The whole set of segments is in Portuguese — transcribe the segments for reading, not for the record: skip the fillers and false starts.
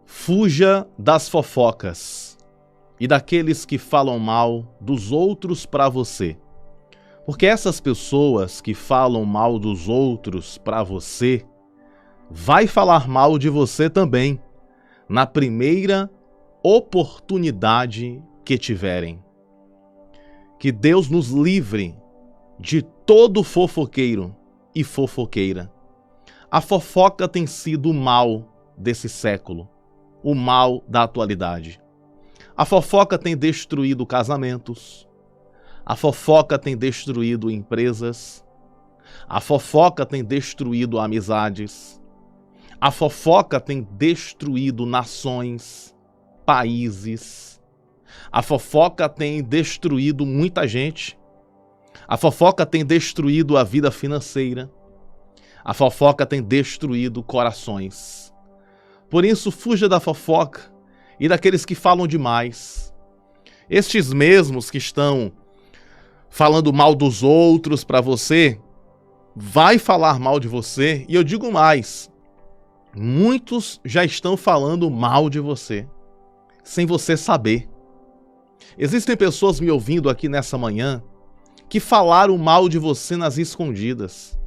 Fuja das fofocas e daqueles que falam mal dos outros para você. Porque essas pessoas que falam mal dos outros para você, vai falar mal de você também, na primeira oportunidade que tiverem. Que Deus nos livre de todo fofoqueiro e fofoqueira. A fofoca tem sido o mal desse século, o mal da atualidade. A fofoca tem destruído casamentos, a fofoca tem destruído empresas, a fofoca tem destruído amizades, a fofoca tem destruído nações, países, a fofoca tem destruído muita gente, a fofoca tem destruído a vida financeira, a fofoca tem destruído corações. Por isso, fuja da fofoca e daqueles que falam demais. Estes mesmos que estão falando mal dos outros para você, vai falar mal de você. E eu digo mais, muitos já estão falando mal de você, sem você saber. Existem pessoas me ouvindo aqui nessa manhã que falaram mal de você nas escondidas.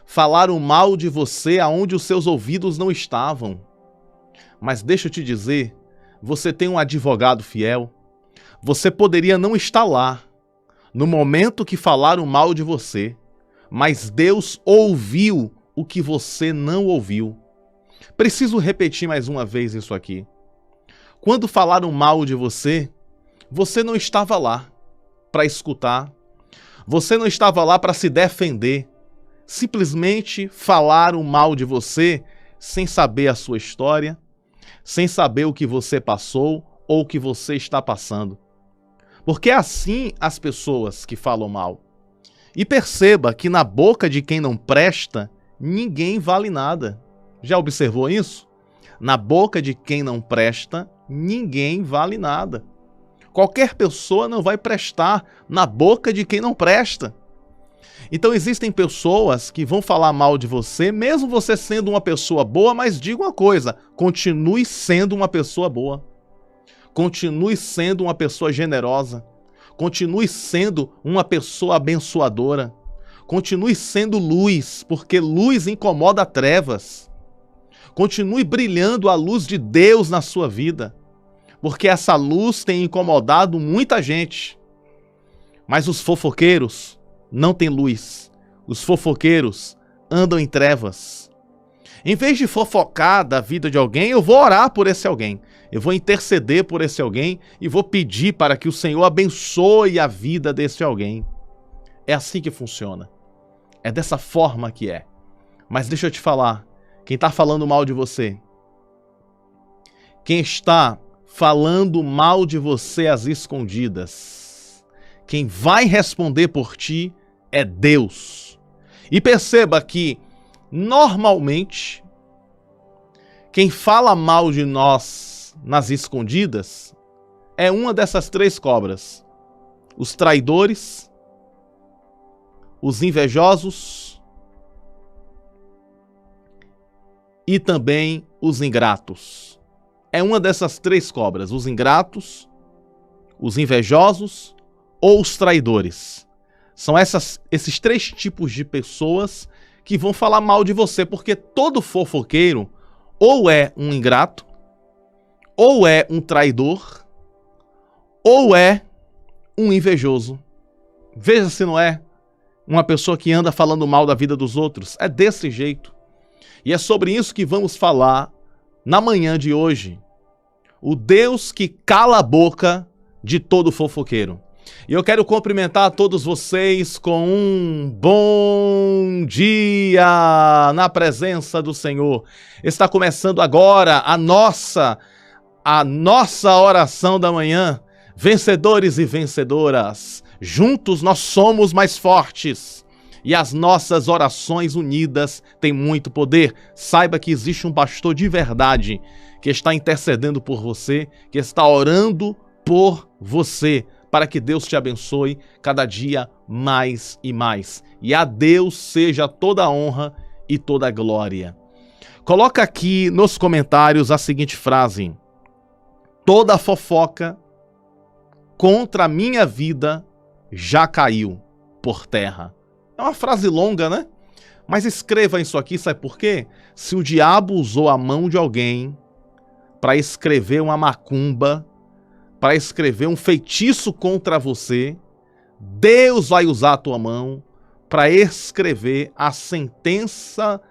Falaram mal de você aonde os seus ouvidos não estavam. Mas deixa eu te dizer, você tem um advogado fiel. Você poderia não estar lá no momento que falaram mal de você, mas Deus ouviu o que você não ouviu. Preciso repetir mais uma vez isso aqui. Quando falaram mal de você, você não estava lá para escutar. Você não estava lá para se defender. Simplesmente falaram mal de você sem saber a sua história, sem saber o que você passou ou o que você está passando. Porque é assim as pessoas que falam mal. E perceba que na boca de quem não presta, ninguém vale nada. Já observou isso? Na boca de quem não presta, ninguém vale nada. Qualquer pessoa não vai prestar na boca de quem não presta. Então existem pessoas que vão falar mal de você, mesmo você sendo uma pessoa boa, mas diga uma coisa, continue sendo uma pessoa boa. Continue sendo uma pessoa generosa. Continue sendo uma pessoa abençoadora. Continue sendo luz, porque luz incomoda trevas. Continue brilhando a luz de Deus na sua vida, porque essa luz tem incomodado muita gente. Mas os fofoqueiros não têm luz. Os fofoqueiros andam em trevas. Em vez de fofocar da vida de alguém, eu vou orar por esse alguém. Eu vou interceder por esse alguém e vou pedir para que o Senhor abençoe a vida desse alguém. É assim que funciona. É dessa forma que é. Mas deixa eu te falar, quem está falando mal de você, quem está falando mal de você às escondidas, quem vai responder por ti é Deus. E perceba que, normalmente, quem fala mal de nós nas escondidas é uma dessas três cobras: os traidores, os invejosos e também os ingratos. É uma dessas três cobras: os ingratos, os invejosos ou os traidores. São esses três tipos de pessoas que vão falar mal de você, porque todo fofoqueiro ou é um ingrato, ou é um traidor, ou é um invejoso. Veja se não é uma pessoa que anda falando mal da vida dos outros. É desse jeito. E é sobre isso que vamos falar na manhã de hoje. O Deus que cala a boca de todo fofoqueiro. E eu quero cumprimentar a todos vocês com um bom dia na presença do Senhor. Está começando agora a nossa oração da manhã. Vencedores e vencedoras, juntos nós somos mais fortes. E as nossas orações unidas têm muito poder. Saiba que existe um pastor de verdade que está intercedendo por você, que está orando por você, para que Deus te abençoe cada dia mais e mais. E a Deus seja toda a honra e toda a glória. Coloca aqui nos comentários a seguinte frase: toda fofoca contra a minha vida já caiu por terra. É uma frase longa, né? Mas escreva isso aqui, sabe por quê? Se o diabo usou a mão de alguém para escrever uma macumba, para escrever um feitiço contra você, Deus vai usar a tua mão para escrever a sentença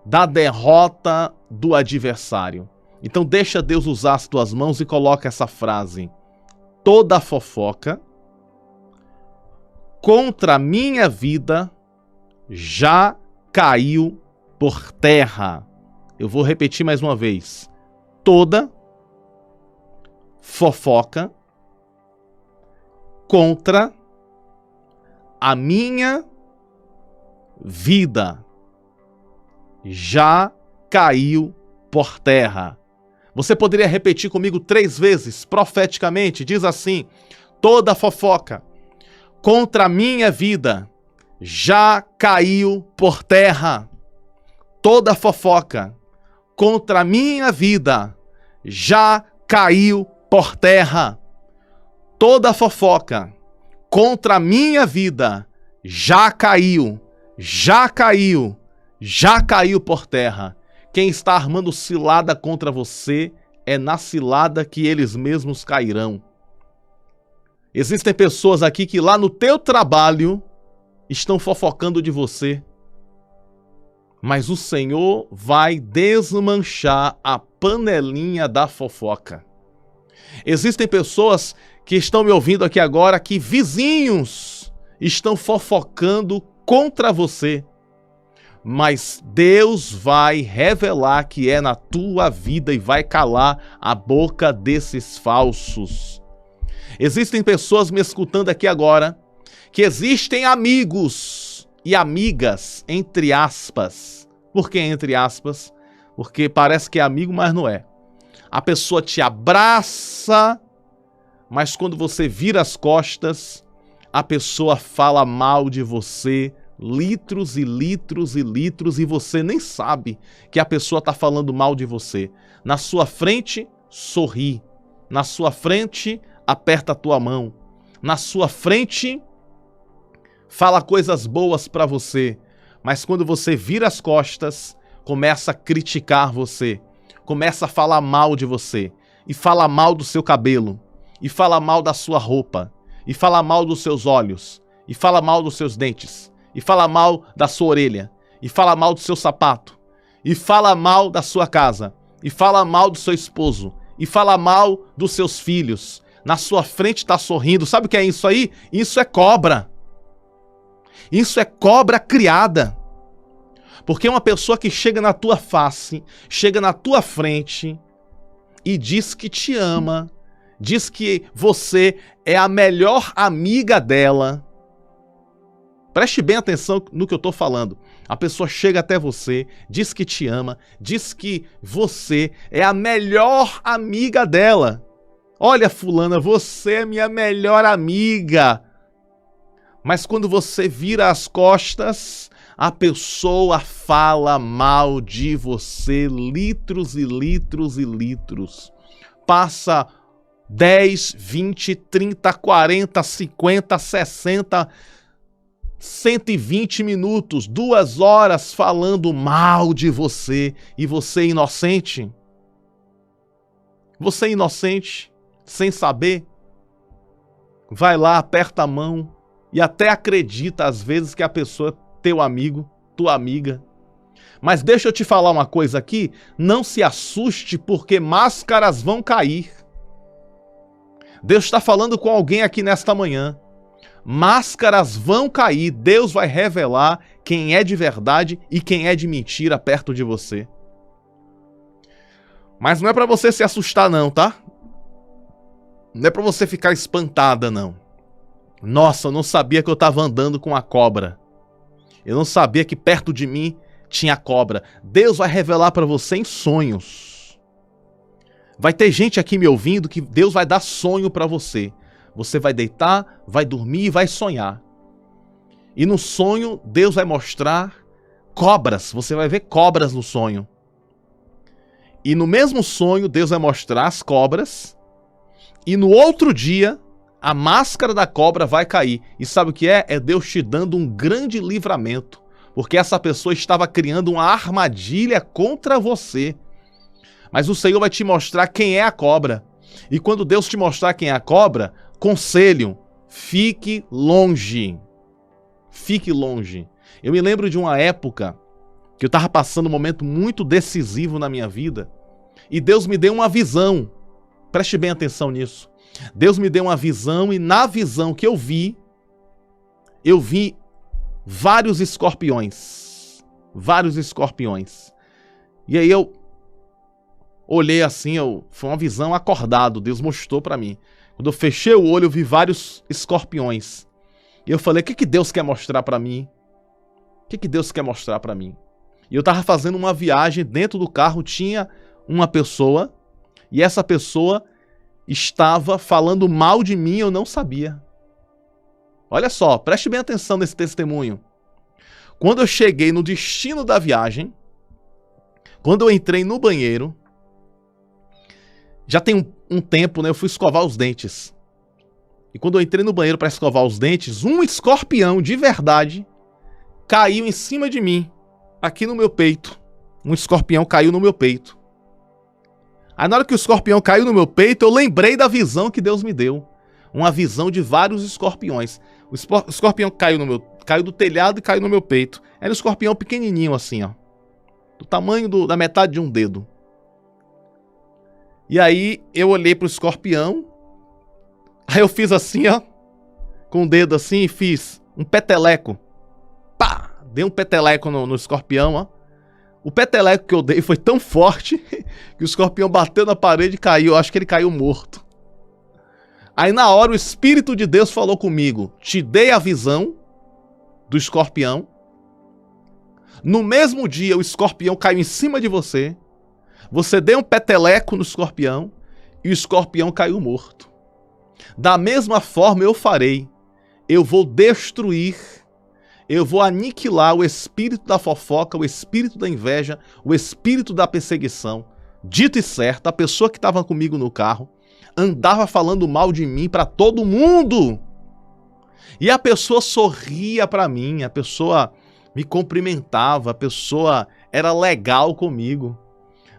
da derrota do adversário. Então deixa Deus usar as tuas mãos e coloca essa frase: toda fofoca contra a minha vida já caiu por terra. Eu vou repetir mais uma vez. Toda fofoca contra a minha vida já caiu por terra. Você poderia repetir comigo 3 vezes, profeticamente. Diz assim: toda fofoca contra a minha vida já caiu por terra. Toda fofoca contra a minha vida já caiu por terra. Toda fofoca contra a minha vida já caiu, já caiu, já caiu por terra. Quem está armando cilada contra você é na cilada que eles mesmos cairão. Existem pessoas aqui que lá no teu trabalho estão fofocando de você. Mas o Senhor vai desmanchar a panelinha da fofoca. Existem pessoas que estão me ouvindo aqui agora que vizinhos estão fofocando contra você. Mas Deus vai revelar que é na tua vida e vai calar a boca desses falsos. Existem pessoas me escutando aqui agora que existem amigos e amigas, entre aspas. Por que entre aspas? Porque parece que é amigo, mas não é. A pessoa te abraça, mas quando você vira as costas, a pessoa fala mal de você, litros e litros e litros, e você nem sabe que a pessoa está falando mal de você. Na sua frente, sorri. Na sua frente, aperta a tua mão. Na sua frente, fala coisas boas para você. Mas quando você vira as costas, começa a criticar você. Começa a falar mal de você. E fala mal do seu cabelo. E fala mal da sua roupa. E fala mal dos seus olhos. E fala mal dos seus dentes. E fala mal da sua orelha. E fala mal do seu sapato. E fala mal da sua casa. E fala mal do seu esposo. E fala mal dos seus filhos. Na sua frente está sorrindo. Sabe o que é isso aí? Isso é cobra. Isso é cobra criada. Porque uma pessoa que chega na tua face, chega na tua frente e diz que te ama, diz que você é a melhor amiga dela. Preste bem atenção no que eu estou falando. A pessoa chega até você, diz que te ama, diz que você é a melhor amiga dela. Olha, fulana, você é minha melhor amiga. Mas quando você vira as costas, a pessoa fala mal de você, litros e litros e litros. Passa 10, 20, 30, 40, 50, 60, 120 minutos, 2 horas falando mal de você. E você é inocente? Você é inocente, sem saber? Vai lá, aperta a mão e até acredita às vezes que a pessoa é teu amigo, tua amiga. Mas deixa eu te falar uma coisa aqui, não se assuste porque máscaras vão cair. Deus está falando com alguém aqui nesta manhã. Máscaras vão cair, Deus vai revelar quem é de verdade e quem é de mentira perto de você. Mas não é para você se assustar não, tá? Não é para você ficar espantada não. Nossa, eu não sabia que eu estava andando com a cobra. Eu não sabia que perto de mim tinha cobra. Deus vai revelar para você em sonhos. Vai ter gente aqui me ouvindo que Deus vai dar sonho para você. Você vai deitar, vai dormir e vai sonhar. E no sonho, Deus vai mostrar cobras. Você vai ver cobras no sonho. E no mesmo sonho, Deus vai mostrar as cobras. E no outro dia, a máscara da cobra vai cair. E sabe o que é? É Deus te dando um grande livramento. Porque essa pessoa estava criando uma armadilha contra você. Mas o Senhor vai te mostrar quem é a cobra. E quando Deus te mostrar quem é a cobra, conselho, fique longe. Fique longe. Eu me lembro de uma época que eu estava passando um momento muito decisivo na minha vida. E Deus me deu uma visão. Preste bem atenção nisso. Deus me deu uma visão e na visão que eu vi vários escorpiões. Vários escorpiões. E aí eu olhei assim, foi uma visão acordado, Deus mostrou para mim. Quando eu fechei o olho, eu vi vários escorpiões. E eu falei, o que Deus quer mostrar para mim? O que Deus quer mostrar para mim? E eu estava fazendo uma viagem, dentro do carro tinha uma pessoa, e essa pessoa estava falando mal de mim, eu não sabia. Olha só, preste bem atenção nesse testemunho. Quando eu cheguei no destino da viagem, quando eu entrei no banheiro, já tem um tempo, né? Eu fui escovar os dentes. E quando eu entrei no banheiro para escovar os dentes, um escorpião de verdade caiu em cima de mim, aqui no meu peito. Um escorpião caiu no meu peito. Aí na hora que o escorpião caiu no meu peito, eu lembrei da visão que Deus me deu. Uma visão de vários escorpiões. O escorpião caiu do telhado e caiu no meu peito. Era um escorpião pequenininho assim, ó. Do tamanho da metade de um dedo. E aí eu olhei pro escorpião. Aí eu fiz assim, ó. Com o dedo assim e fiz um peteleco. Pá! Dei um peteleco no escorpião, ó. O peteleco que eu dei foi tão forte que o escorpião bateu na parede e caiu. Eu acho que ele caiu morto. Aí na hora o Espírito de Deus falou comigo. Te dei a visão do escorpião. No mesmo dia o escorpião caiu em cima de você. Você deu um peteleco no escorpião e o escorpião caiu morto. Da mesma forma eu farei. Eu vou destruir, eu vou aniquilar o espírito da fofoca, o espírito da inveja, o espírito da perseguição. Dito e certo, a pessoa que estava comigo no carro andava falando mal de mim para todo mundo. E a pessoa sorria para mim, a pessoa me cumprimentava, a pessoa era legal comigo.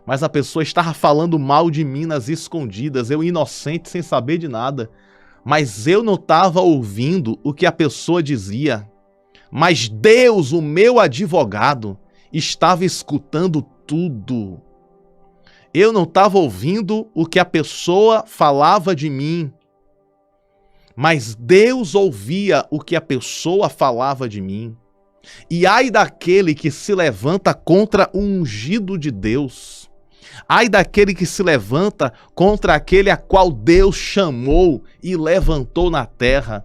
Mas a pessoa estava falando mal de mim nas escondidas, eu inocente, sem saber de nada. Mas eu não estava ouvindo o que a pessoa dizia. Mas Deus, o meu advogado, estava escutando tudo. Eu não estava ouvindo o que a pessoa falava de mim. Mas Deus ouvia o que a pessoa falava de mim. E ai daquele que se levanta contra o ungido de Deus. Ai daquele que se levanta contra aquele a qual Deus chamou e levantou na terra.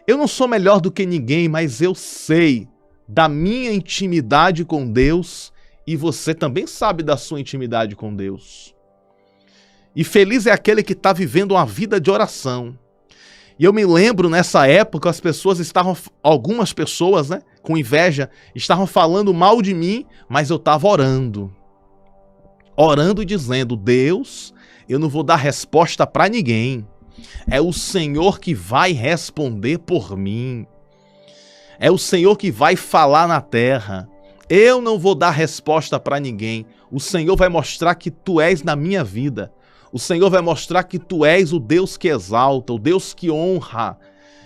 Eu não sou melhor do que ninguém, mas eu sei da minha intimidade com Deus e você também sabe da sua intimidade com Deus. E feliz é aquele que está vivendo uma vida de oração. E eu me lembro nessa época, algumas pessoas, né, com inveja, estavam falando mal de mim, mas eu estava orando. Orando e dizendo, Deus, eu não vou dar resposta para ninguém. É o Senhor que vai responder por mim. É o Senhor que vai falar na terra. Eu não vou dar resposta para ninguém. O Senhor vai mostrar que tu és na minha vida. O Senhor vai mostrar que tu és o Deus que exalta, o Deus que honra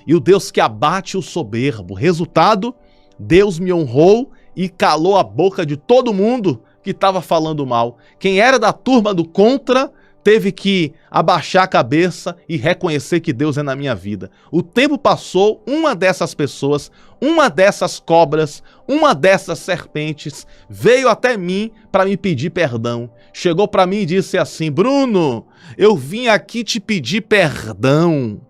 e o Deus que abate o soberbo. Resultado, Deus me honrou e calou a boca de todo mundo que estava falando mal. Quem era da turma do contra teve que abaixar a cabeça e reconhecer que Deus é na minha vida. O tempo passou, uma dessas pessoas, uma dessas cobras, uma dessas serpentes veio até mim para me pedir perdão. Chegou para mim e disse assim, Bruno, eu vim aqui te pedir perdão.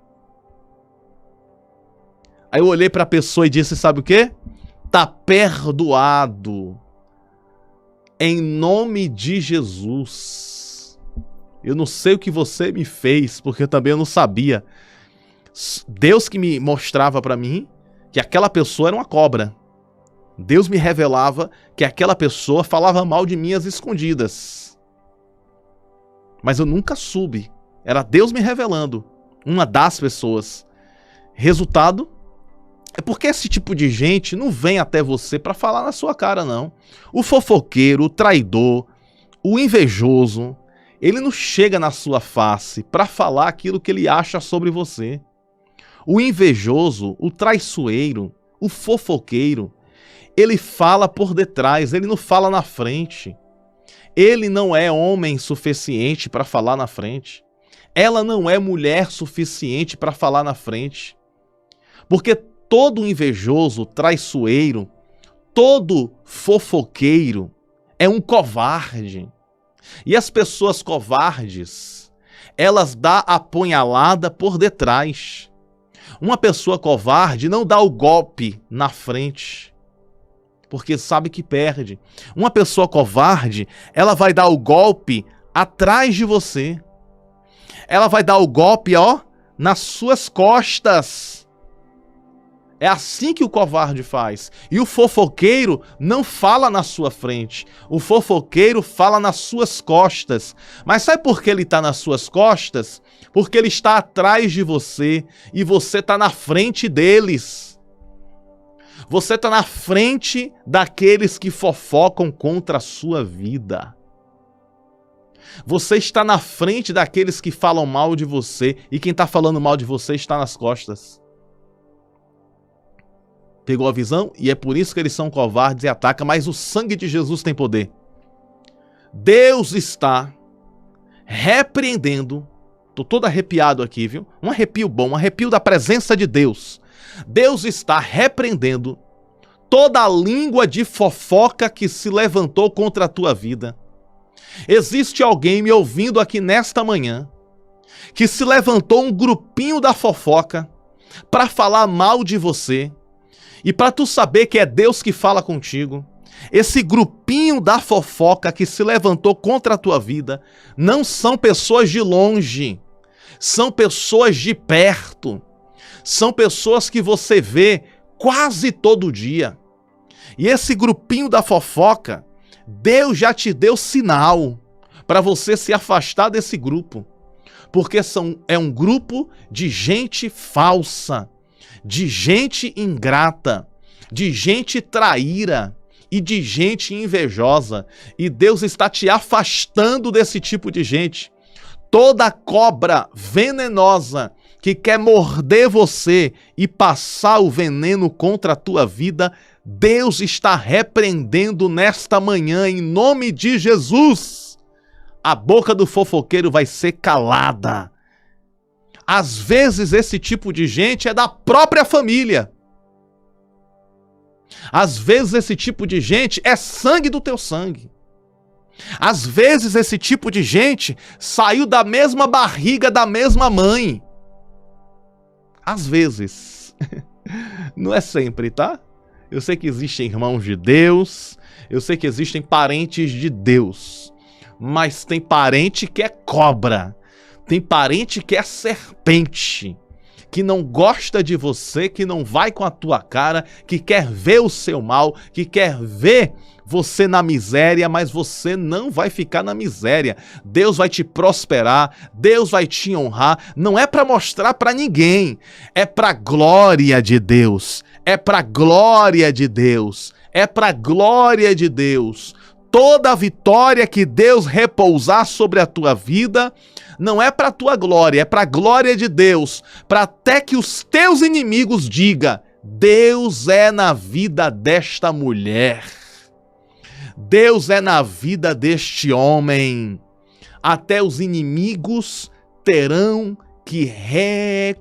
Aí eu olhei para a pessoa e disse, sabe o quê? Tá perdoado. Em nome de Jesus. Eu não sei o que você me fez, porque também eu não sabia. Deus que me mostrava para mim que aquela pessoa era uma cobra. Deus me revelava que aquela pessoa falava mal de mim às escondidas. mas eu nunca soube. Era Deus me revelando. Uma das pessoas. Resultado é porque esse tipo de gente não vem até você para falar na sua cara, não. O fofoqueiro, o traidor, o invejoso, ele não chega na sua face para falar aquilo que ele acha sobre você. O invejoso, o traiçoeiro, o fofoqueiro, ele fala por detrás, ele não fala na frente. Ele não é homem suficiente para falar na frente. Ela não é mulher suficiente para falar na frente. Porque todo invejoso, traiçoeiro, todo fofoqueiro é um covarde. E as pessoas covardes, elas dão a apunhalada por detrás. Uma pessoa covarde não dá o golpe na frente, porque sabe que perde. Uma pessoa covarde, ela vai dar o golpe atrás de você. Ela vai dar o golpe, nas suas costas. É assim que o covarde faz. E o fofoqueiro não fala na sua frente. O fofoqueiro fala nas suas costas. Mas sabe por que ele está nas suas costas? Porque ele está atrás de você e você está na frente deles. Você está na frente daqueles que fofocam contra a sua vida. Você está na frente daqueles que falam mal de você e quem está falando mal de você está nas costas. Pegou a visão? E é por isso que eles são covardes e atacam, mas o sangue de Jesus tem poder. Deus está repreendendo, tô todo arrepiado aqui, viu? Um arrepio bom, um arrepio da presença de Deus. Deus está repreendendo toda a língua de fofoca que se levantou contra a tua vida. Existe alguém me ouvindo aqui nesta manhã que se levantou um grupinho da fofoca para falar mal de você. E para tu saber que é Deus que fala contigo, esse grupinho da fofoca que se levantou contra a tua vida não são pessoas de longe, são pessoas de perto, são pessoas que você vê quase todo dia. E esse grupinho da fofoca, Deus já te deu sinal para você se afastar desse grupo, porque é um grupo de gente falsa, de gente ingrata, de gente traíra e de gente invejosa. E Deus está te afastando desse tipo de gente. Toda cobra venenosa que quer morder você e passar o veneno contra a tua vida, Deus está repreendendo nesta manhã, em nome de Jesus. A boca do fofoqueiro vai ser calada. Às vezes esse tipo de gente é da própria família. Às vezes esse tipo de gente é sangue do teu sangue. Às vezes esse tipo de gente saiu da mesma barriga da mesma mãe. Às vezes. Não é sempre, tá? Eu sei que existem irmãos de Deus, eu sei que existem parentes de Deus, mas tem parente que é cobra. Tem parente que é serpente, que não gosta de você, que não vai com a tua cara, que quer ver o seu mal, que quer ver você na miséria, mas você não vai ficar na miséria. Deus vai te prosperar, Deus vai te honrar. Não é para mostrar para ninguém, é para glória de Deus. É para glória de Deus. É para glória de Deus. Toda a vitória que Deus repousar sobre a tua vida não é para a tua glória, é para a glória de Deus, para até que os teus inimigos digam: Deus é na vida desta mulher, Deus é na vida deste homem. Até os inimigos terão que reconhecer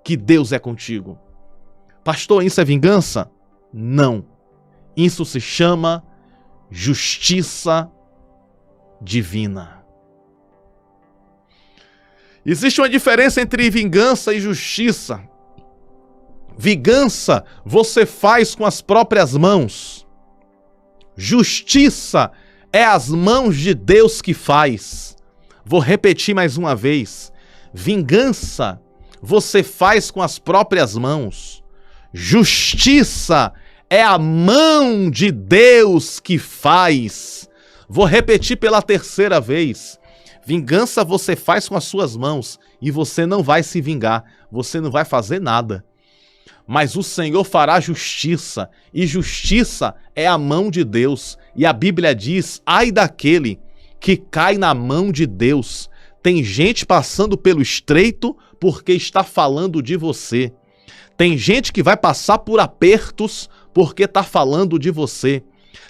que Deus é contigo. Pastor, isso é vingança? Não. Isso se chama justiça divina. Existe uma diferença entre vingança e justiça. Vingança você faz com as próprias mãos. Justiça é as mãos de Deus que faz. Vou repetir mais uma vez. Vingança você faz com as próprias mãos. Justiça é a mão de Deus que faz. Vou repetir pela terceira vez. Vingança você faz com as suas mãos e você não vai se vingar, você não vai fazer nada. Mas o Senhor fará justiça, e justiça é a mão de Deus. E a Bíblia diz, ai daquele que cai na mão de Deus. Tem gente passando pelo estreito porque está falando de você. Tem gente que vai passar por apertos porque está falando de você.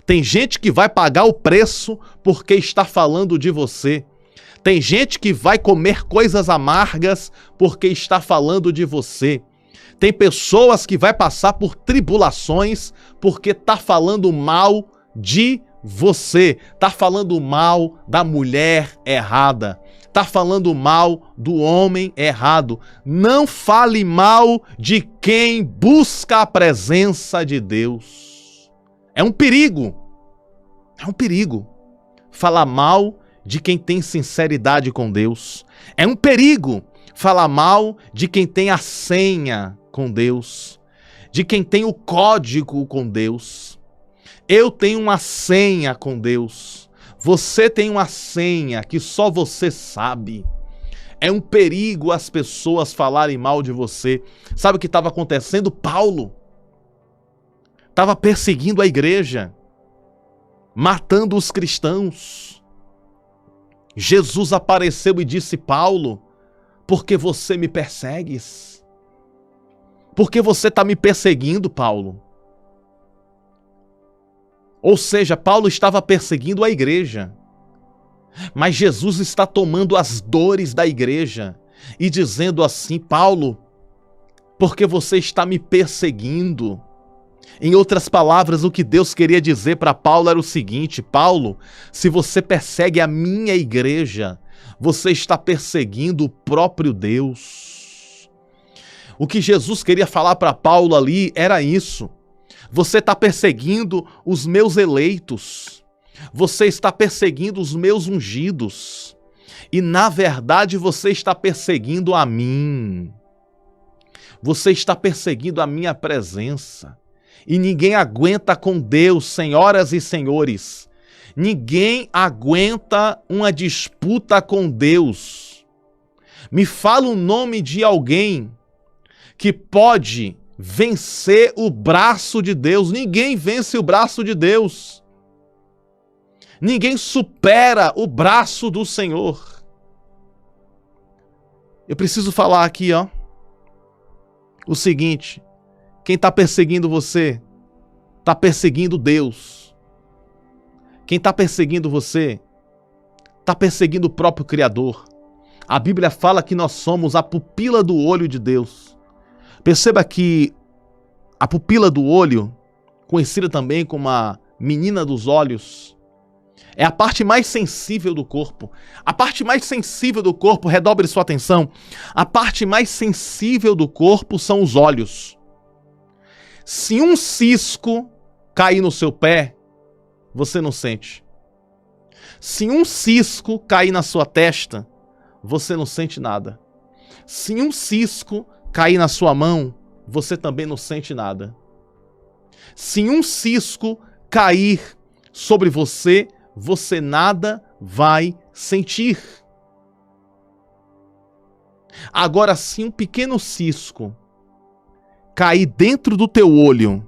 Tem gente que vai pagar o preço porque está falando de você. Tem gente que vai comer coisas amargas porque está falando de você. Tem pessoas que vai passar por tribulações porque está falando mal de você. Está falando mal da mulher errada. Está falando mal do homem errado. Não fale mal de quem busca a presença de Deus. É um perigo. É um perigo falar mal de quem tem sinceridade com Deus. É um perigo falar mal de quem tem a senha com Deus, de quem tem o código com Deus. Eu tenho uma senha com Deus. Você tem uma senha que só você sabe. É um perigo as pessoas falarem mal de você. Sabe o que estava acontecendo? Paulo estava perseguindo a igreja, matando os cristãos. Jesus apareceu e disse, Paulo, por que você me persegues? Por que você está me perseguindo, Paulo? Ou seja, Paulo estava perseguindo a igreja. Mas Jesus está tomando as dores da igreja e dizendo assim, Paulo, por que você está me perseguindo? Em outras palavras, o que Deus queria dizer para Paulo era o seguinte, Paulo, se você persegue a minha igreja, você está perseguindo o próprio Deus. O que Jesus queria falar para Paulo ali era isso. Você está perseguindo os meus eleitos. Você está perseguindo os meus ungidos. E na verdade você está perseguindo a mim. Você está perseguindo a minha presença. E ninguém aguenta com Deus, senhoras e senhores. Ninguém aguenta uma disputa com Deus. Me fala o nome de alguém que pode vencer o braço de Deus. Ninguém vence o braço de Deus. Ninguém supera o braço do Senhor. Eu preciso falar aqui, o seguinte. Quem está perseguindo você, está perseguindo Deus. Quem está perseguindo você, está perseguindo o próprio Criador. A Bíblia fala que nós somos a pupila do olho de Deus. Perceba que a pupila do olho, conhecida também como a menina dos olhos, é a parte mais sensível do corpo. A parte mais sensível do corpo, redobre sua atenção, a parte mais sensível do corpo são os olhos. Se um cisco cair no seu pé, você não sente. Se um cisco cair na sua testa, você não sente nada. Se um cisco cair na sua mão, você também não sente nada. Se um cisco cair sobre você, você nada vai sentir. Agora, se um pequeno cisco cair dentro do teu olho,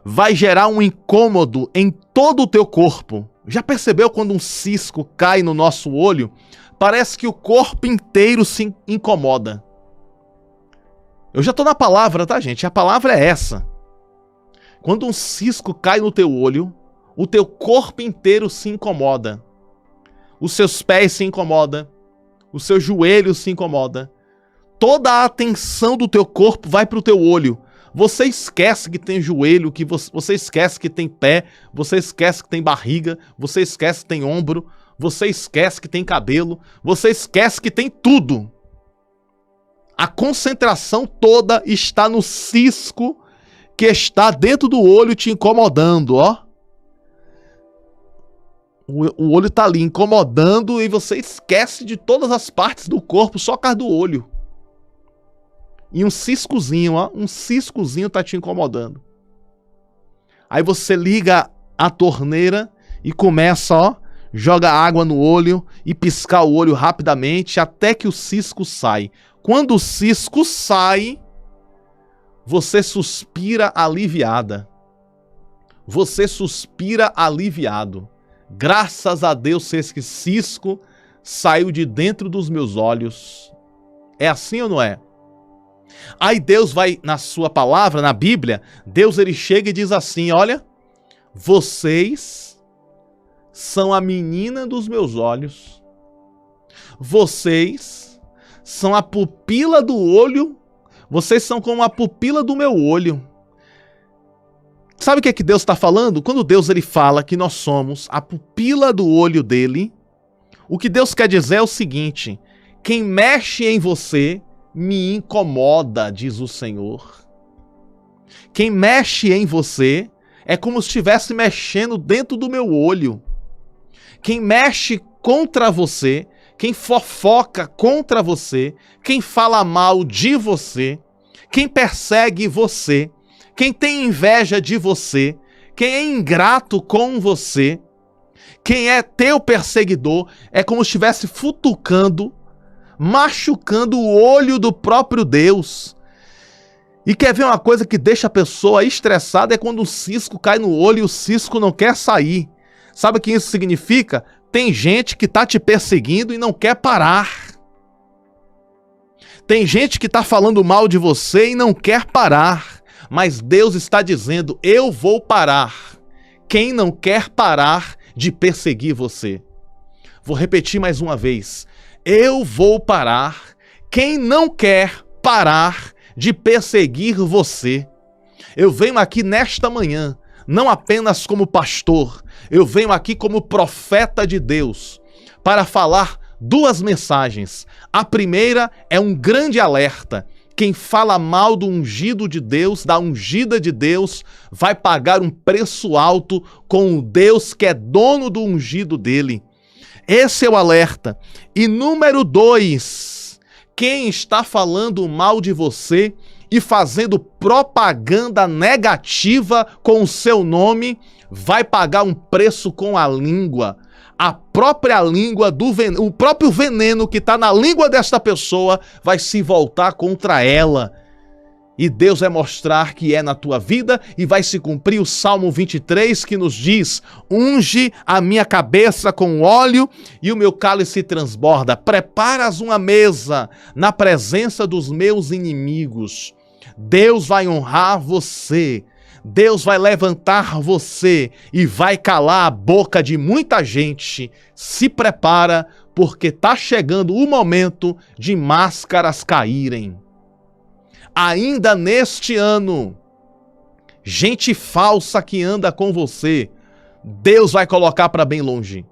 vai gerar um incômodo em todo o teu corpo. Já percebeu quando um cisco cai no nosso olho? Parece que o corpo inteiro se incomoda. Eu já estou na palavra, tá, gente? A palavra é essa. Quando um cisco cai no teu olho, o teu corpo inteiro se incomoda. Os seus pés se incomodam. Os seus joelhos se incomodam. Toda a atenção do teu corpo vai para o teu olho. Você esquece que tem joelho, que você esquece que tem pé, você esquece que tem barriga, você esquece que tem ombro, você esquece que tem cabelo, você esquece que tem tudo. A concentração toda está no cisco que está dentro do olho te incomodando, O olho está ali incomodando e você esquece de todas as partes do corpo só por causa do olho. E um ciscozinho, um ciscozinho tá te incomodando. Aí você liga a torneira e começa, ó, joga água no olho e piscar o olho rapidamente até que o cisco sai. Quando o cisco sai, você suspira aliviada. Você suspira aliviado. Graças a Deus, esse cisco saiu de dentro dos meus olhos. É assim ou não é? Aí Deus vai, na sua palavra, na Bíblia, Deus ele chega e diz assim, olha, vocês são a menina dos meus olhos. Vocês são a pupila do olho. Vocês são como a pupila do meu olho. Sabe o que é que Deus está falando? Quando Deus ele fala que nós somos a pupila do olho dele, o que Deus quer dizer é o seguinte: quem mexe em você me incomoda, diz o Senhor. Quem mexe em você é como se estivesse mexendo dentro do meu olho. Quem mexe contra você, quem fofoca contra você, quem fala mal de você, quem persegue você, quem tem inveja de você, quem é ingrato com você, quem é teu perseguidor, é como se estivesse futucando, machucando o olho do próprio Deus. E quer ver uma coisa que deixa a pessoa estressada? É quando o cisco cai no olho e o cisco não quer sair. Sabe o que isso significa? Tem gente que está te perseguindo e não quer parar. Tem gente que está falando mal de você e não quer parar. Mas Deus está dizendo, eu vou parar. Quem não quer parar de perseguir você? Vou repetir mais uma vez. Eu vou parar. Quem não quer parar de perseguir você? Eu venho aqui nesta manhã, não apenas como pastor, eu venho aqui como profeta de Deus, para falar duas mensagens. A primeira é um grande alerta. Quem fala mal do ungido de Deus, da ungida de Deus, vai pagar um preço alto com o Deus que é dono do ungido dele. Esse é o alerta. E número 2, quem está falando mal de você e fazendo propaganda negativa com o seu nome, vai pagar um preço com a língua. A própria língua do veneno, o próprio veneno que está na língua desta pessoa vai se voltar contra ela. E Deus vai mostrar que é na tua vida e vai se cumprir o Salmo 23 que nos diz: unge a minha cabeça com óleo e o meu cálice transborda. Preparas uma mesa na presença dos meus inimigos. Deus vai honrar você. Deus vai levantar você e vai calar a boca de muita gente. Se prepara, porque está chegando o momento de máscaras caírem. Ainda neste ano, gente falsa que anda com você, Deus vai colocar para bem longe.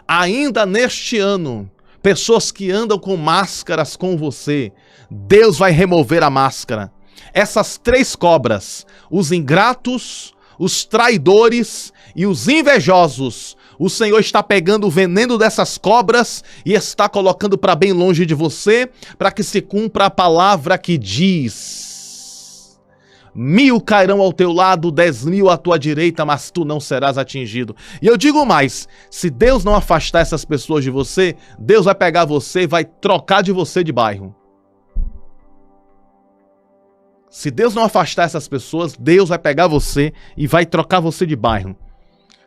Ainda neste ano, pessoas que andam com máscaras com você, Deus vai remover a máscara. Essas 3 cobras, os ingratos, os traidores e os invejosos, o Senhor está pegando o veneno dessas cobras e está colocando para bem longe de você, para que se cumpra a palavra que diz: 1000 cairão ao teu lado, 10.000 à tua direita, mas tu não serás atingido. E eu digo mais, se Deus não afastar essas pessoas de você, Deus vai pegar você e vai trocar de você de bairro. Se Deus não afastar essas pessoas, Deus vai pegar você e vai trocar você de bairro.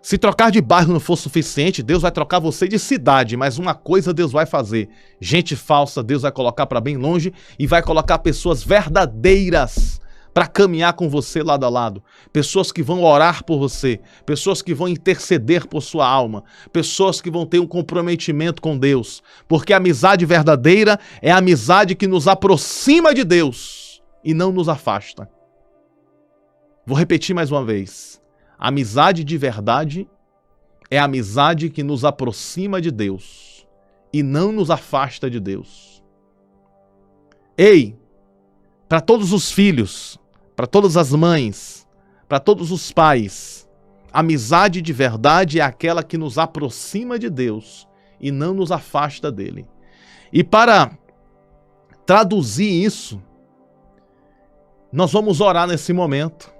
Se trocar de bairro não for suficiente, Deus vai trocar você de cidade. Mas uma coisa Deus vai fazer: gente falsa Deus vai colocar para bem longe e vai colocar pessoas verdadeiras para caminhar com você lado a lado. Pessoas que vão orar por você, pessoas que vão interceder por sua alma, pessoas que vão ter um comprometimento com Deus. Porque a amizade verdadeira é a amizade que nos aproxima de Deus e não nos afasta. Vou repetir mais uma vez. A amizade de verdade é a amizade que nos aproxima de Deus e não nos afasta de Deus. Ei, para todos os filhos, para todas as mães, para todos os pais, amizade de verdade é aquela que nos aproxima de Deus e não nos afasta dele. E para traduzir isso, nós vamos orar nesse momento.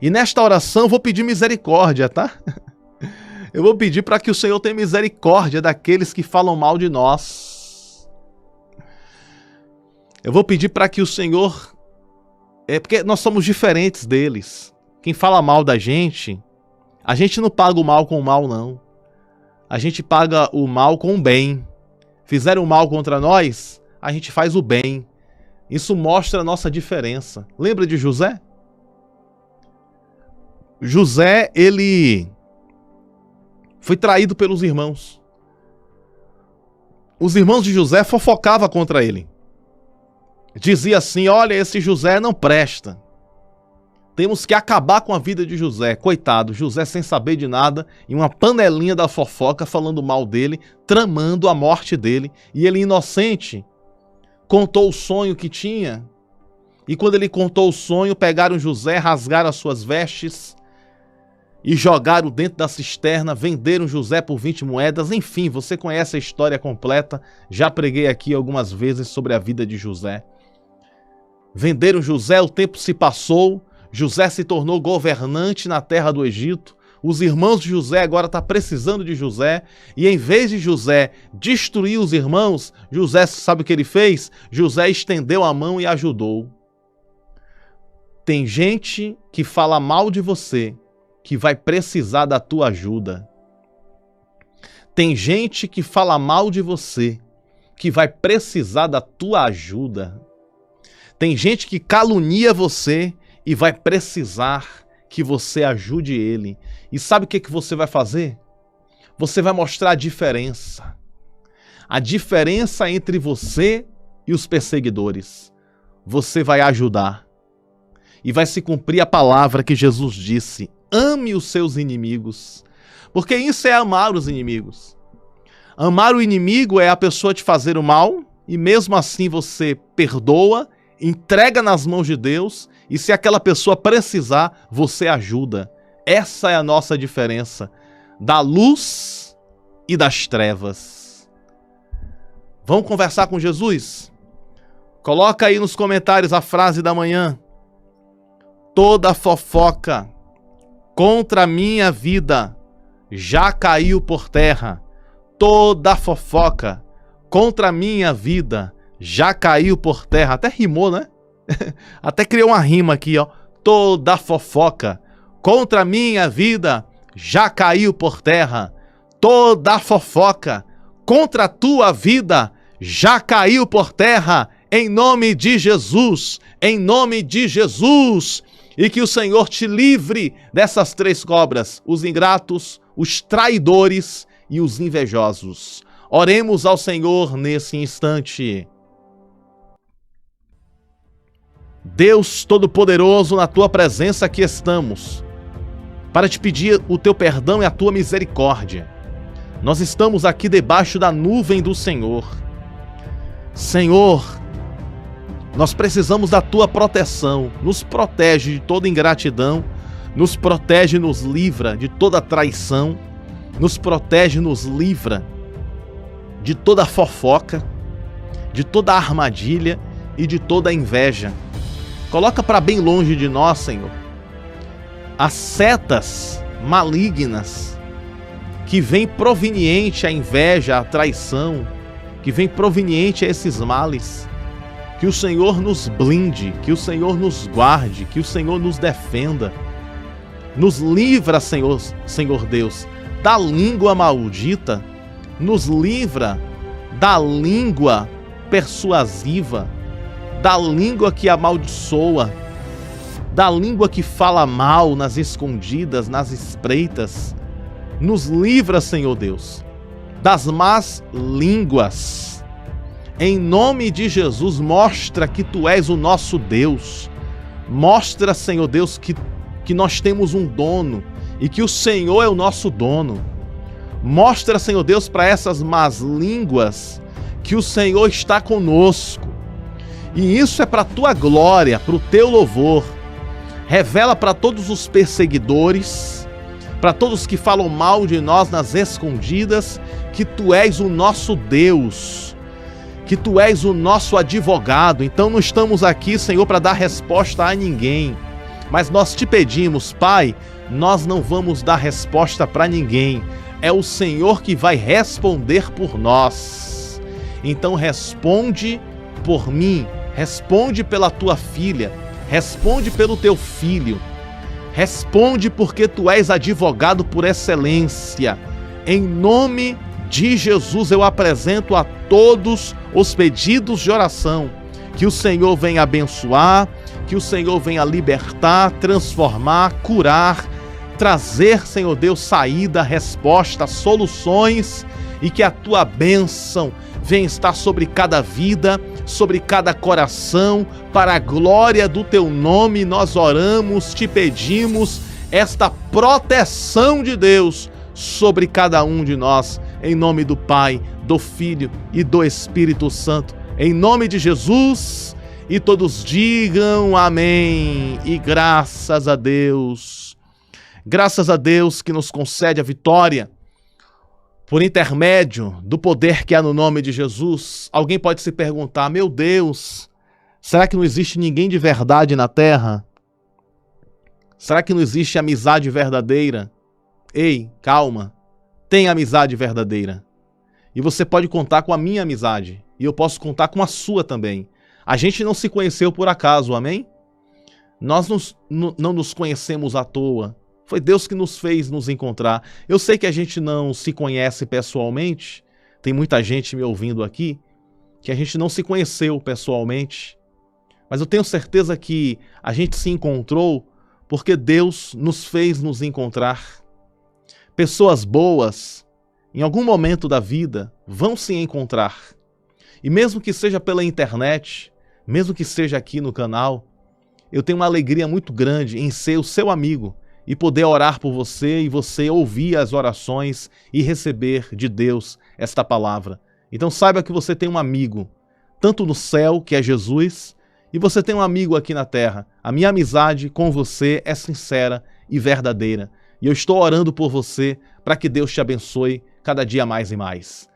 E nesta oração eu vou pedir misericórdia, tá? Eu vou pedir para que o Senhor tenha misericórdia daqueles que falam mal de nós. Eu vou pedir para que o Senhor... porque nós somos diferentes deles. Quem fala mal da gente, a gente não paga o mal com o mal, não. A gente paga o mal com o bem. Fizeram o mal contra nós, a gente faz o bem. Isso mostra a nossa diferença. Lembra de José? José, ele foi traído pelos irmãos. Os irmãos de José fofocavam contra ele. Dizia assim: olha, esse José não presta. Temos que acabar com a vida de José. Coitado, José sem saber de nada, em uma panelinha da fofoca, falando mal dele, tramando a morte dele. E ele, inocente, contou o sonho que tinha. E quando ele contou o sonho, pegaram José, rasgaram as suas vestes e jogaram dentro da cisterna, venderam José por 20 moedas. Enfim, você conhece a história completa. Já preguei aqui algumas vezes sobre a vida de José. Venderam José, o tempo se passou, José se tornou governante na terra do Egito. Os irmãos de José agora estão precisando de José. E em vez de José destruir os irmãos, José, sabe o que ele fez? José estendeu a mão e ajudou. Tem gente que fala mal de você, que vai precisar da tua ajuda. Tem gente que fala mal de você, que vai precisar da tua ajuda. Tem gente que calunia você e vai precisar que você ajude ele. E sabe o que você vai fazer? Você vai mostrar a diferença. A diferença entre você e os perseguidores. Você vai ajudar. E vai se cumprir a palavra que Jesus disse: ame os seus inimigos. Porque isso é amar os inimigos. Amar o inimigo é a pessoa te fazer o mal e mesmo assim você perdoa, entrega nas mãos de Deus e se aquela pessoa precisar, você ajuda. Essa é a nossa diferença da luz e das trevas. Vamos conversar com Jesus? Coloca aí nos comentários a frase da manhã. Toda fofoca contra a minha vida já caiu por terra. Toda fofoca contra a minha vida já caiu por terra. Até rimou, né? Até criou uma rima aqui, ó. Toda fofoca contra a minha vida já caiu por terra. Toda fofoca contra a tua vida já caiu por terra. Em nome de Jesus. Em nome de Jesus. E que o Senhor te livre dessas três cobras: os ingratos, os traidores e os invejosos. Oremos ao Senhor nesse instante. Deus Todo-Poderoso, na tua presença aqui estamos, para te pedir o teu perdão e a tua misericórdia. Nós estamos aqui debaixo da nuvem do Senhor. Senhor, nós precisamos da tua proteção. Nos protege de toda ingratidão, nos protege e nos livra de toda traição, nos protege e nos livra de toda fofoca, de toda armadilha e de toda inveja. Coloca para bem longe de nós, Senhor, as setas malignas que vêm proveniente à inveja, à traição, que vêm proveniente a esses males. Que o Senhor nos blinde, que o Senhor nos guarde, que o Senhor nos defenda. Nos livra, Senhor Deus, da língua maldita. Nos livra da língua persuasiva, da língua que amaldiçoa, da língua que fala mal nas escondidas, nas espreitas. Nos livra, Senhor Deus, das más línguas. Em nome de Jesus, mostra que Tu és o nosso Deus. Mostra, Senhor Deus, que nós temos um dono e que o Senhor é o nosso dono. Mostra, Senhor Deus, para essas más línguas que o Senhor está conosco. E isso é para a Tua glória, para o Teu louvor. Revela para todos os perseguidores, para todos que falam mal de nós nas escondidas, que Tu és o nosso Deus, que Tu és o nosso advogado. Então não estamos aqui, Senhor, para dar resposta a ninguém. Mas nós te pedimos, Pai, nós não vamos dar resposta para ninguém. É o Senhor que vai responder por nós. Então responde por mim, responde pela tua filha, responde pelo teu filho, responde porque tu és advogado por excelência. Em nome de Jesus eu apresento a todos os pedidos de oração. Que o Senhor venha abençoar, que o Senhor venha libertar, transformar, curar, trazer, Senhor Deus, saída, resposta, soluções, e que a tua bênção venha estar sobre cada vida, sobre cada coração, para a glória do teu nome. Nós oramos, te pedimos esta proteção de Deus sobre cada um de nós, em nome do Pai, do Filho e do Espírito Santo, em nome de Jesus. E todos digam amém e graças a Deus. Graças a Deus que nos concede a vitória por intermédio do poder que há no nome de Jesus. Alguém pode se perguntar, meu Deus, será que não existe ninguém de verdade na terra? Será que não existe amizade verdadeira? Ei, calma, tem amizade verdadeira. E você pode contar com a minha amizade, e eu posso contar com a sua também. A gente não se conheceu por acaso, amém? Nós não nos conhecemos à toa. Foi Deus que nos fez nos encontrar. Eu sei que a gente não se conhece pessoalmente, tem muita gente me ouvindo aqui, que a gente não se conheceu pessoalmente, mas eu tenho certeza que a gente se encontrou porque Deus nos fez nos encontrar. Pessoas boas, em algum momento da vida, vão se encontrar. E mesmo que seja pela internet, mesmo que seja aqui no canal, eu tenho uma alegria muito grande em ser o seu amigo e poder orar por você e você ouvir as orações e receber de Deus esta palavra. Então saiba que você tem um amigo, tanto no céu, que é Jesus, e você tem um amigo aqui na terra. A minha amizade com você é sincera e verdadeira. E eu estou orando por você para que Deus te abençoe cada dia mais e mais.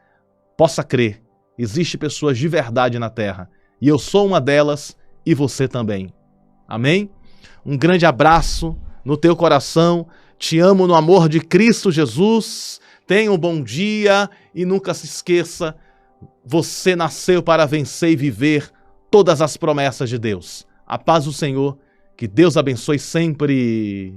Possa crer, existem pessoas de verdade na terra. E eu sou uma delas e você também. Amém? Um grande abraço no teu coração. Te amo no amor de Cristo Jesus. Tenha um bom dia e nunca se esqueça, você nasceu para vencer e viver todas as promessas de Deus. A paz do Senhor, que Deus abençoe sempre.